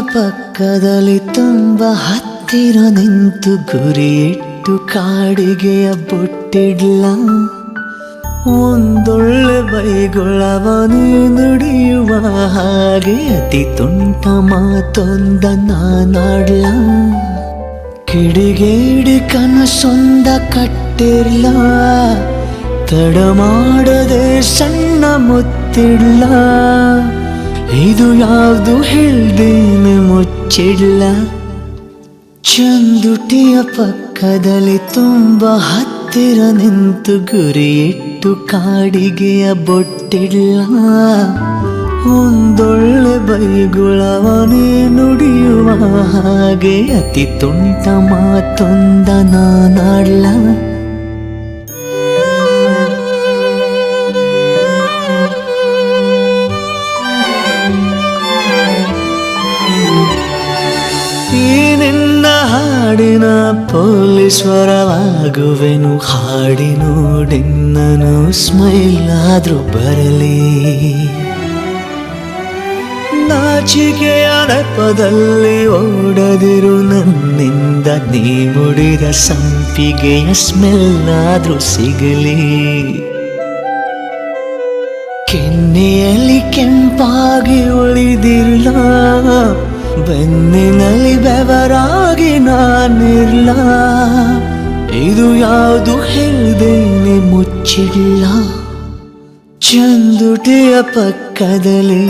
ಪಕ್ಕದಲ್ಲಿ ತುಂಬ ಹತ್ತಿರ ನಿಂತು ಗುರಿಯಿಟ್ಟು ಕಾಡಿಗೆಯ ಬೊಟ್ಟಿಡ್ಲ ಒಂದೊಳ್ಳೆ ಬೈಗುಳವನು ನುಡಿಯುವ ಹಾಗೆ ಅತಿ ತುಂಟ ಮಾತೊಂದ ನಾನಾಡ್ಲ ಕಿಡಿಗೇಡಿ ಕನಸೊಂದ ಕಟ್ಟಿರ್ಲ ತಡ ಮಾಡದೆ ಸಣ್ಣ ಮುತ್ತಿಡ್ಲ ಇದು ಯಾವುದು ಹೇಳ್ದೇನೆ ಮುಚ್ಚಿಡ್ಲ ಚಂದುಟಿಯ ಪಕ್ಕದಲ್ಲಿ ತುಂಬ ಹತ್ತಿರ ನಿಂತು ಗುರಿಯಿಟ್ಟು ಕಾಡಿಗೆಯ ಬೊಟ್ಟಿಡ್ಲ ಒಂದೊಳ್ಳೆ ಬೈಗುಳವನೇ ನುಡಿಯುವ ಹಾಗೆ ಅತಿ ತುಂಟ ಮಾತೊಂದ ನಾನಾಡ್ಲ ಹಾಡಿನ ಪೊಲೀಶ್ವರವಾಗುವೆನು ಹಾಡಿ ನೋಡಿನ್ನನು ಸ್ಮೈಲ್ ಆದ್ರೂ ಬರಲಿ ನಾಚಿಕೆಯ ನೆಪದಲ್ಲಿ ಓಡದಿರು ನನ್ನಿಂದ ನೀ ಮುಡಿದ ಸಂಪಿಗೆಯ ಸ್ಮೆಲ್ ಆದ್ರೂ ಸಿಗಲಿ ಕೆನ್ನೆಯಲ್ಲಿ ಕೆಂಪಾಗಿ ಉಳಿದಿರಲ ಬೆನ್ನಿನಲ್ಲಿ ಬೆವರಾಗಿ ನಾನಿರ್ಲ ಇದು ಯಾವುದು ಹೇಳ್ದೇನೆ ಮುಚ್ಚಿಲ್ಲ ಚಂದುಟಿಯ ಪಕ್ಕದಲ್ಲಿ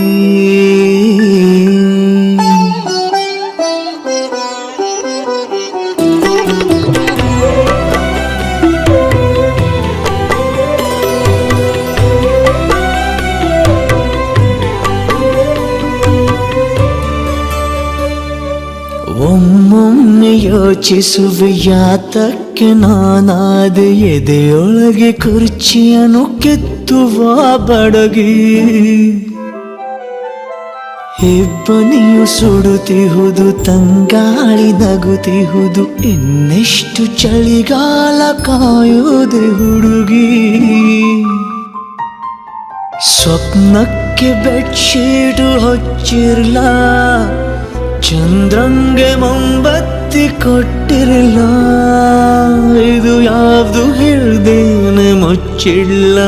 ಒಮ್ಮೊಮ್ಮೆ ಯೋಚಿಸುವೆ ಯಾತಕ್ಕೆ ನಾನಾದ ಎದೆಯೊಳಗೆ ಕುರ್ಚಿಯನ್ನು ಕೆತ್ತುವ ಬಡಗಿ ಇಬ್ಬನಿಯು ಸುಡುತ್ತಿಹುದು ತಂಗಾಳಿ ನಗುತ್ತಿಹುದು ಇನ್ನೆಷ್ಟು ಚಳಿಗಾಲ ಕಾಯುವುದೆ ಹುಡುಗಿ ಸ್ವಪ್ನಕ್ಕೆ ಬೆಡ್ಶೀಟು ಹೊಚ್ಚಿರ್ಲ ಚಂದ್ರಂಗೆ ಮೊಂಬತ್ತಿ ಕೊಟ್ಟಿರಲ್ಲ ಇದು ಯಾವುದು ಹೇಳ್ದೇನೆ ಮುಚ್ಚಿಲ್ಲ